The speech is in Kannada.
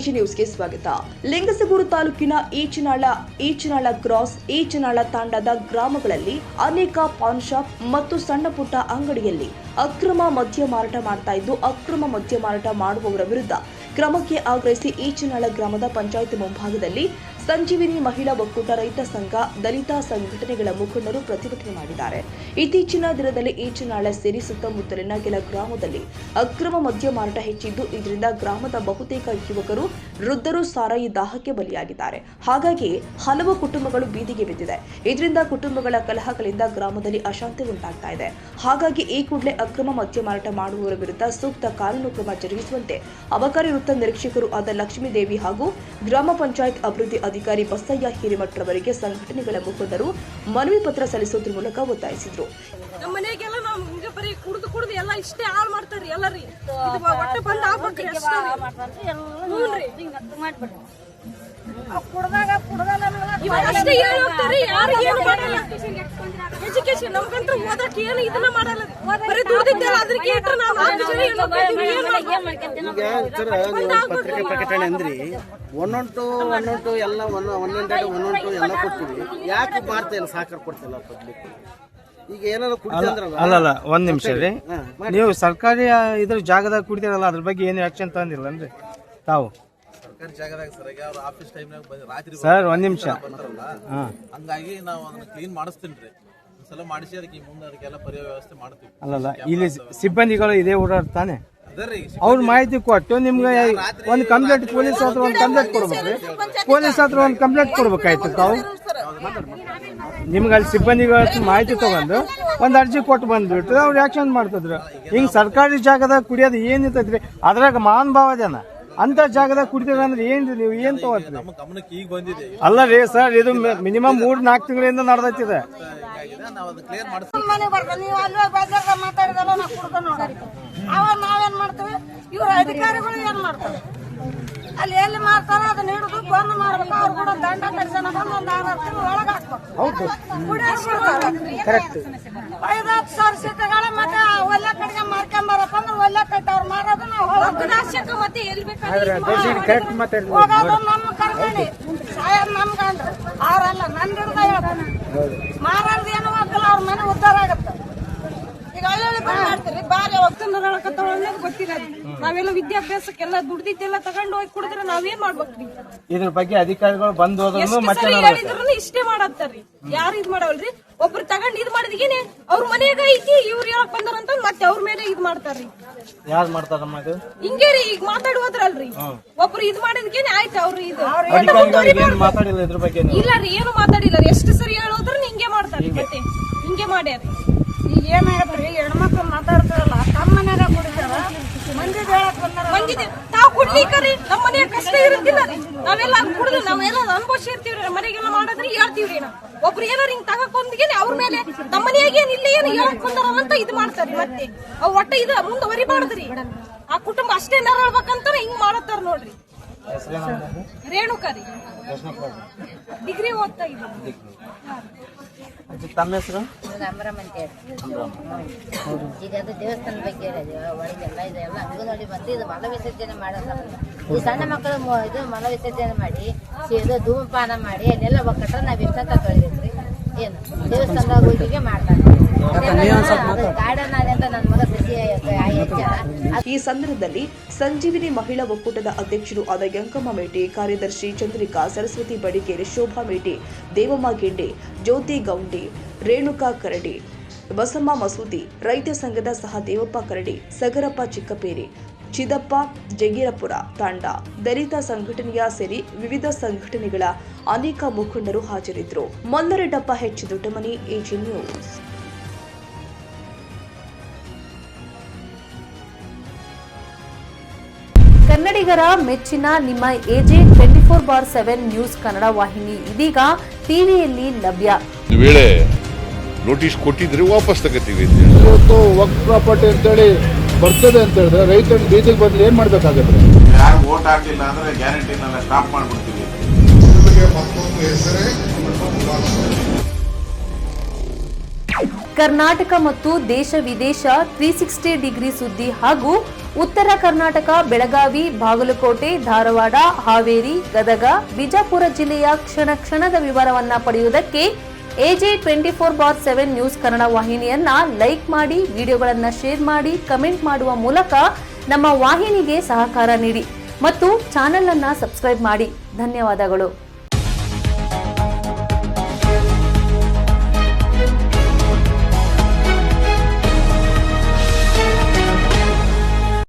ಎಜಿ ನ್ಯೂಸ್ಗೆ ಸ್ವಾಗತ. ಲಿಂಗಸಗೂರು ತಾಲೂಕಿನ ಈಚನಾಳ ಕ್ರಾಸ್, ಈಚನಾಳ ತಾಂಡದ ಗ್ರಾಮಗಳಲ್ಲಿ ಅನೇಕ ಪಾನ್ ಶಾಪ್ ಮತ್ತು ಸಣ್ಣ ಪುಟ್ಟ ಅಂಗಡಿಯಲ್ಲಿ ಅಕ್ರಮ ಮದ್ಯ ಮಾರಾಟ ಮಾಡ್ತಾ ಇದ್ದು, ಅಕ್ರಮ ಮದ್ಯ ಮಾರಾಟ ಮಾಡುವವರ ವಿರುದ್ಧ ಕ್ರಮಕ್ಕೆ ಆಗ್ರಹಿಸಿ ಈಚನಾಳ ಗ್ರಾಮದ ಪಂಚಾಯತ್ ಮುಂಭಾಗದಲ್ಲಿ ಸಂಜೀವಿನಿ ಮಹಿಳಾ ಒಕ್ಕೂಟ, ರೈತ ಸಂಘ, ದಲಿತ ಸಂಘಟನೆಗಳ ಮುಖಂಡರು ಪ್ರತಿಭಟನೆ ಮಾಡಿದ್ದಾರೆ. ಇತ್ತೀಚಿನ ದಿನದಲ್ಲಿ ಈಚನಾಳ ಸೇರಿ ಸುತ್ತಮುತ್ತಲಿನ ಕೆಲ ಗ್ರಾಮದಲ್ಲಿ ಅಕ್ರಮ ಮದ್ಯ ಮಾರಾಟ ಹೆಚ್ಚಿದ್ದು, ಇದರಿಂದ ಗ್ರಾಮದ ಬಹುತೇಕ ಯುವಕರು, ವೃದ್ಧರು ಸಾರಾಯಿ ದಾಹಕ್ಕೆ ಬಲಿಯಾಗಿದ್ದಾರೆ. ಹಾಗಾಗಿ ಹಲವು ಕುಟುಂಬಗಳು ಬೀದಿಗೆ ಬಿದ್ದಿದೆ. ಇದರಿಂದ ಕುಟುಂಬಗಳ ಕಲಹಗಳಿಂದ ಗ್ರಾಮದಲ್ಲಿ ಅಶಾಂತಿ ಉಂಟಾಗ್ತಾ ಇದೆ. ಹಾಗಾಗಿ ಈ ಕೂಡಲೇ ಅಕ್ರಮ ಮದ್ಯ ಮಾರಾಟ ಮಾಡುವವರ ವಿರುದ್ಧ ಸೂಕ್ತ ಕಾನೂನು ಕ್ರಮ ಜರುಗಿಸುವಂತೆ ಅಬಕಾರಿ ವೃತ್ತ ನಿರೀಕ್ಷಕರು ಆದ ಲಕ್ಷ್ಮೀದೇವಿ ಹಾಗೂ ಗ್ರಾಮ ಪಂಚಾಯತ್ ಅಭಿವೃದ್ಧಿ ಅಧಿಕಾರಿ ಬಸಯ್ಯ ಹಿರೇಮಠರವರಿಗೆ ಸಂಘಟನೆಗಳ ಮುಖಂಡರು ಮನವಿ ಪತ್ರ ಸಲ್ಲಿಸುವುದರ ಮೂಲಕ ಒತ್ತಾಯಿಸಿದರು. ನಮ್ಮ ಮನೆಗೆಲ್ಲ ನಾವು ಹಿಂಗೆ ಬರೀ ಕುಡಿದು ಎಲ್ಲ ಇಷ್ಟೇ ಹಾಳು ಮಾಡ್ತಾರ್ರಿ. ಎಲ್ಲರಿ ಹೊಟ್ಟೆ ಬಂದ್ ಆಗ್ಬೇಕ್ರಿ ಅಷ್ಟೇ ಹೇಳ್ತಾರೆ. ಯಾರು ಏನು ಮಾಡಲ್ಲ. ಎಜುಕೇಶನ್ ನಮ್ಗಂತೂ ಓದಕ್ಕೆ ಏನು ಇದನ್ನ ಮಾಡಲ್ಲ. ಬರೀ ದುಡ್ದಿದ್ದೆಲ್ಲ ಅದಕ್ಕೆ ಪತ್ರಿಕೆ ಪ್ರಕಟಣೆ ಅಂದ್ರಿ ಒಂದೊಂಟು ಎಲ್ಲ ಒಂದೊಂದು ಎಲ್ಲ ಕೊಡ್ತೀವಿ. ಯಾಕೆ ಮಾಡ್ತಾ ಇಲ್ಲ, ಸಹಕಾರ ಕೊಡ್ತಿಲ್ಲ ಪಬ್ಲಿಕ್? ಈಗ ಏನಾದ್ರು ಅಲ್ಲಲ್ಲ, ಒಂದ್ ನಿಮಿಷ ರೀ. ನೀವು ಸರ್ಕಾರಿ ಇದ್ರ ಜಾಗದಾಗ ಕುಡಿತೀರಲ್ಲ, ಅದ್ರ ಬಗ್ಗೆ ಏನು ಆಕ್ಷನ್ ತಗೊಂಡಿಲ್ಲ ಅಂದ್ರೆ ತಾವು? ಸರ್ ಒಂದ್ ನಿಮಿಷ, ಹಂಗಾಗಿ ನಾವು ಅದನ್ನ ಕ್ಲೀನ್ ಮಾಡಿಸ್ತೀನಿ. ಸಲ ಮಾಡಿಸಿ ಅದಕ್ಕೆ ಮುಂದೆ ಅದಕ್ಕೆಲ್ಲ ಪರ್ಯಾಯ ವ್ಯವಸ್ಥೆ ಮಾಡ್ತೀವಿ. ಅಲ್ಲಲ್ಲ, ಇಲ್ಲಿ ಸಿಬ್ಬಂದಿಗಳು ಇದೇ ಓಡಾಡ್ತಾನೆ, ಅವ್ರ ಮಾಹಿತಿ ಕೊಟ್ಟು ನಿಮ್ಗೆ ಒಂದು ಕಂಪ್ಲೇಂಟ್ ಪೊಲೀಸ್ ಹತ್ರ ಒಂದು ಕಂಪ್ಲೇಂಟ್ ಕೊಡ್ಬೇಕ್ರಿ. ಪೊಲೀಸ್ ಹತ್ರ ಒಂದು ಕಂಪ್ಲೇಂಟ್ ಕೊಡ್ಬೇಕಾಯ್ತು ತಾವು. ನಿಮ್ಗೆ ಅಲ್ಲಿ ಸಿಬ್ಬಂದಿಗಳ ಮಾಹಿತಿ ತಗೊಂಡು ಒಂದು ಅರ್ಜಿ ಕೊಟ್ಟು ಬಂದ್ಬಿಟ್ಟು ಅವ್ರು ಆಕ್ಷನ್ ಮಾಡ್ತಿದ್ರು. ಹಿಂಗ್ ಸರ್ಕಾರಿ ಜಾಗದಾಗ ಕುಡಿಯೋದು ಏನಿರ್ತೈತ್ರಿ? ಅದ್ರಾಗ ಮಹಾನ್ ಭಾವ ಜನ ಅಂತ ಜಾಗದಾಗ ಕುಡಿತೀರ ಅಂದ್ರೆ ಏನ್ರಿ? ನೀವು ಏನ್ ತಗೋತೀರಿ? ಅಲ್ಲ ರೀ ಸರ್, ಇದು ಮಿನಿಮಮ್ 3-4 ತಿಂಗಳಿಂದ ನಡೆದೈತಿದೆ. ನಾವೇನ್ ಮಾಡ್ತೇವೆ, ಇವ್ರ ಅಧಿಕಾರಿಗಳು ಏನ್ ಮಾಡ್ತಾರೆ? ಅಲ್ಲಿ ಎಲ್ಲಿ ಮಾಡ್ತಾರ ಅದನ್ನ ಹಿಡಿದು ಬಂದ್ ಮಾಡ್ಬೇಕು. ಅವ್ರು ಕೂಡ ದಂಡ ಕಡಿಸೋಣ ಬಂದು ಒಂದು 6 ತಿಂಗಳು ಒಳಗೆ ಹಾಕ್ಬೇಕು. 5-10 ಸಾವಿರ ಸೀಟುಗಳ ಮತ್ತೆ ಒಳ್ಳೆ ಕಡೆಗೆ ಮಾರ್ಕೊಂಬರಪ್ಪ ಅಂದ್ರೆ ಒಳ್ಳೆ ಕಟ್ಟ ಅವ್ರು ಮಾರೋದು ನಾವು ಮತ್ತೆ ಎಲ್ಲಿ ಬೇಕಾದ್ರೆ ಹೋಗೋದು ನಮ್ಮ ಕರ್ಮಣಿ. ಸಾಯದ್ ನಮ್ಗಂದ್ರೆ ಅವ್ರಲ್ಲ ನನ್ ಹಿಡ್ದ ಹೇಳ್ತಾನೆ. ಮಾರೋದು ಏನು ಹೋಗಲ್ಲ, ಅವ್ರ ಮನೆ ಉದ್ಧಾರ ಆಗತ್ತೆ. ಈಗ ಹಳ್ಳಿ ಮಾಡ್ತೀರಿ ಬಾರಿ ಗೊತ್ತಿಲ್ಲ. ನಾವೆಲ್ಲ ವಿದ್ಯಾಭ್ಯಾಸಕ್ಕೆಲ್ಲ ದುಡ್ದಿದ್ದೆಲ್ಲ ತಗೊಂಡು ಹೋಗಿ ಕುಡಿದ್ರೆ ನಾವೇನ್ ಮಾಡ್ಬೇಕ್ರಿ? ಇದ್ರ ಬಗ್ಗೆ ಅಧಿಕಾರಿಗಳು ಬಂದು ಹೇಳಿದ್ರು ಇಷ್ಟೇ ಮಾಡತ್ತಾರ್ರಿ. ಯಾರು ಇದ್ ಮಾಡವಲ್ರಿ. ಒಬ್ರು ತಗೊಂಡ್ ಇದ್ ಮಾಡಿದ್ಗೇನೆ ಅವ್ರ ಮನೆಯಾಗ ಐತಿ, ಇವ್ರು ಹೇಳಕ್ ಬಂದಾರಂತ ಮತ್ತೆ ಅವ್ರ ಮೇಲೆ ಇದ್ ಮಾಡ್ತಾರ್ರಿ. ಯಾರು ಮಾಡ್ತಾರಮ್ಮ ಇದು? ಹಿಂಗೇ ರೀ, ಈಗ ಮಾತಾಡುವದ್ರಲ್ರಿ. ಒಬ್ರು ಇದ್ ಮಾಡಿದ್ಗೇನೆ ಆಯ್ತು. ಅವ್ರು ಇದು ಮಾತಾಡಿಲ್ಲ ಇದ್ರ ಬಗ್ಗೆ? ಇಲ್ಲ ರೀ, ಏನು ಮಾತಾಡಿಲ್ಲ. ಎಷ್ಟು ಸರಿ ಹೇಳೋದ್ರ ಹಿಂಗೆ ಮಾಡ್ತಾರ್ರಿ. ಮತ್ತೆ ಹಿಂಗೆ ಮಾಡ್ಯಾರಿ. ಈಗ ಏನಾಗತ್ರಿ, ಹೆಣ್ಮಕ್ಳು ಮಾತಾಡ್ತಾರಲ್ಲ, ತಮ್ಮ ಮನ್ಯಾಗ ಕುಡಿತಾರ, ಮಂದಿ ಹೇಳಕ್ ಬಂದಾರ. ಮಂದಿ ತಾವ್ ಕುಡ್ಲಿಕ್ಕರಿ ನಮ್ಮ ಮನೆಯ ಕಷ್ಟ ಇರುತ್ತಿಲ್ಲ ರೀ. ನಾವೆಲ್ಲ ಕುಡಿದು ನಾವೆಲ್ಲ ಅನುಭವಿಸಿರ್ತೀವ್ರಿ. ಮನೆಗೆಲ್ಲ ಮಾಡಿದ್ರಿ ಹೇಳ್ತೀವ್ರಿ. ಒಬ್ರು ಏನಾರ ಹಿಂಗ್ ತಗೊಂಡ್ಗೇನೆ ಅವ್ರ ಮೇಲೆ ನಮ್ಮ ಮನೆಯಾಗ ಏನ್ ಇಲ್ಲಿ ಏನು ಹೇಳಕ್ ಬಂದಾರ ಅಂತ ಇದು ಮಾಡ್ತಾರಿ. ಮತ್ತೆ ಅವ್ ಒಟ್ಟ ಇದು ಮುಂದುವರಿಬಾರ್ದ್ರಿ. ಆ ಕುಟುಂಬ ಅಷ್ಟೇ ನರಳ್ಬೇಕಂತ ಹಿಂಗ್ ಮಾಡತ್ತಾರ ನೋಡ್ರಿ. ರೇಣುಕಾ ರೀ, ಡಿಗ್ರಿ ಓದ್ತಾ ಇದ್ದೀವಿ. ತಮ್ಮ ಹೆಸರು? ಈಗ ಅದು ದೇವಸ್ಥಾನ ಬಗ್ಗೆ ಒಳಗೆಲ್ಲ ಇದೆಲ್ಲ ಅಂಗನವಾಡಿ ಬಂದು ಇದು ಮಲ ವಿಸರ್ಜನೆ ಮಾಡಲ್ಲ. ಈ ಸಣ್ಣ ಮಕ್ಕಳು ಇದು ಮಲ ವಿಸರ್ಜನೆ ಮಾಡಿ ಇದು ಧೂಮಪಾನ ಮಾಡಿ ಅಲ್ಲೆಲ್ಲ ಒಕ್ಕಟ್ರೆ ನಾವ್ ಎಷ್ಟಂತ ತೊಳಿದ್ರಿ. ಏನು ದೇವಸ್ಥಾನದಾಗ ಹೋಗಿಗೆ ಮಾಡ್ತಾರೆ. ಈ ಸಂದರ್ಭದಲ್ಲಿ ಸಂಜೀವಿನಿ ಮಹಿಳಾ ಒಕ್ಕೂಟದ ಅಧ್ಯಕ್ಷರು ಆದ ಯಂಕಮ್ಮ ಮೇಟಿ, ಕಾರ್ಯದರ್ಶಿ ಚಂದ್ರಿಕಾ, ಸರಸ್ವತಿ ಬಡಿಗೇರಿ, ಶೋಭಾ ಮೇಟಿ, ದೇವಮ್ಮ ಗೆಂಡೆ, ಜ್ಯೋತಿ ಗೌಂಡಿ, ರೇಣುಕಾ ಕರಡಿ, ಬಸಮ್ಮ ಮಸೂದಿ, ರೈತ ಸಂಘದ ಸಹ ದೇವಪ್ಪ ಕರಡಿ, ಸಗರಪ್ಪ ಚಿಕ್ಕಪೇರಿ, ಚಿದಪ್ಪ ಜಗೀರಪುರ ತಾಂಡ, ದಲಿತ ಸಂಘಟನೆಯ ಸೇರಿ ವಿವಿಧ ಸಂಘಟನೆಗಳ ಅನೇಕ ಮುಖಂಡರು ಹಾಜರಿದ್ದರು. ಮಲ್ಲರೆಡ್ಡಪ್ಪ, ಹೆಚ್ ದೊಡ್ಡಮನಿ, ಎಜಿ ನ್ಯೂಸ್. ಕನ್ನಡಿಗರ ಮೆಚ್ಚಿನ ನಿಮ್ಮ ಎಜೆ 24/7 ನ್ಯೂಸ್ ಕನ್ನಡ ವಾಹಿನಿ ಇದೀಗ ಟಿವಿಯಲ್ಲಿ ಲಭ್ಯ. ವೇಳೆ ನೋಟಿಸ್ ಕೊಟ್ಟಿದ್ರೆ ವಾಪಸ್ ತಗೋತೀವಿ. ಇವತ್ತು ವಕ್ಫ್ ಪ್ರಾಪರ್ಟಿ ಅಂತೇಳಿ ಬರ್ತದೆ ಅಂತ ಹೇಳಿದ್ರೆ ರೈತರ ಬೀದಿಗೆ ಬಂದು ಏನ್ ಮಾಡ್ಬೇಕಾಗತ್ತೆ? ಯಾರು ವೋಟ್ ಹಾಕಲಿಲ್ಲ ಅಂದ್ರೆ ಗ್ಯಾರಂಟಿನೆಲ್ಲ ಸ್ಟಾಪ್ ಮಾಡ್ಬಿಡ್ತೀವಿ. ಮತ್ತೊಂದು ಹೆಸರೇ ಕರ್ನಾಟಕ ಮತ್ತು ದೇಶ ವಿದೇಶ 360 ಡಿಗ್ರಿ ಸುದ್ದಿ ಹಾಗೂ ಉತ್ತರ ಕರ್ನಾಟಕ, ಬೆಳಗಾವಿ, ಬಾಗಲಕೋಟೆ, ಧಾರವಾಡ, ಹಾವೇರಿ, ಗದಗ, ಬಿಜಾಪುರ ಜಿಲ್ಲೆಯ ಕ್ಷಣ ಕ್ಷಣದ ವಿವರವನ್ನ ಪಡೆಯುವುದಕ್ಕೆ AJ 24/7 ನ್ಯೂಸ್ ಕನ್ನಡ ವಾಹಿನಿಯನ್ನ ಲೈಕ್ ಮಾಡಿ, ವಿಡಿಯೋಗಳನ್ನ ಶೇರ್ ಮಾಡಿ, ಕಮೆಂಟ್ ಮಾಡುವ ಮೂಲಕ ನಮ್ಮ ವಾಹಿನಿಗೆ ಸಹಕಾರ ನೀಡಿ ಮತ್ತು ಚಾನೆಲ್ ಅನ್ನ ಸಬ್ಸ್ಕ್ರೈಬ್ ಮಾಡಿ. ಧನ್ಯವಾದಗಳು.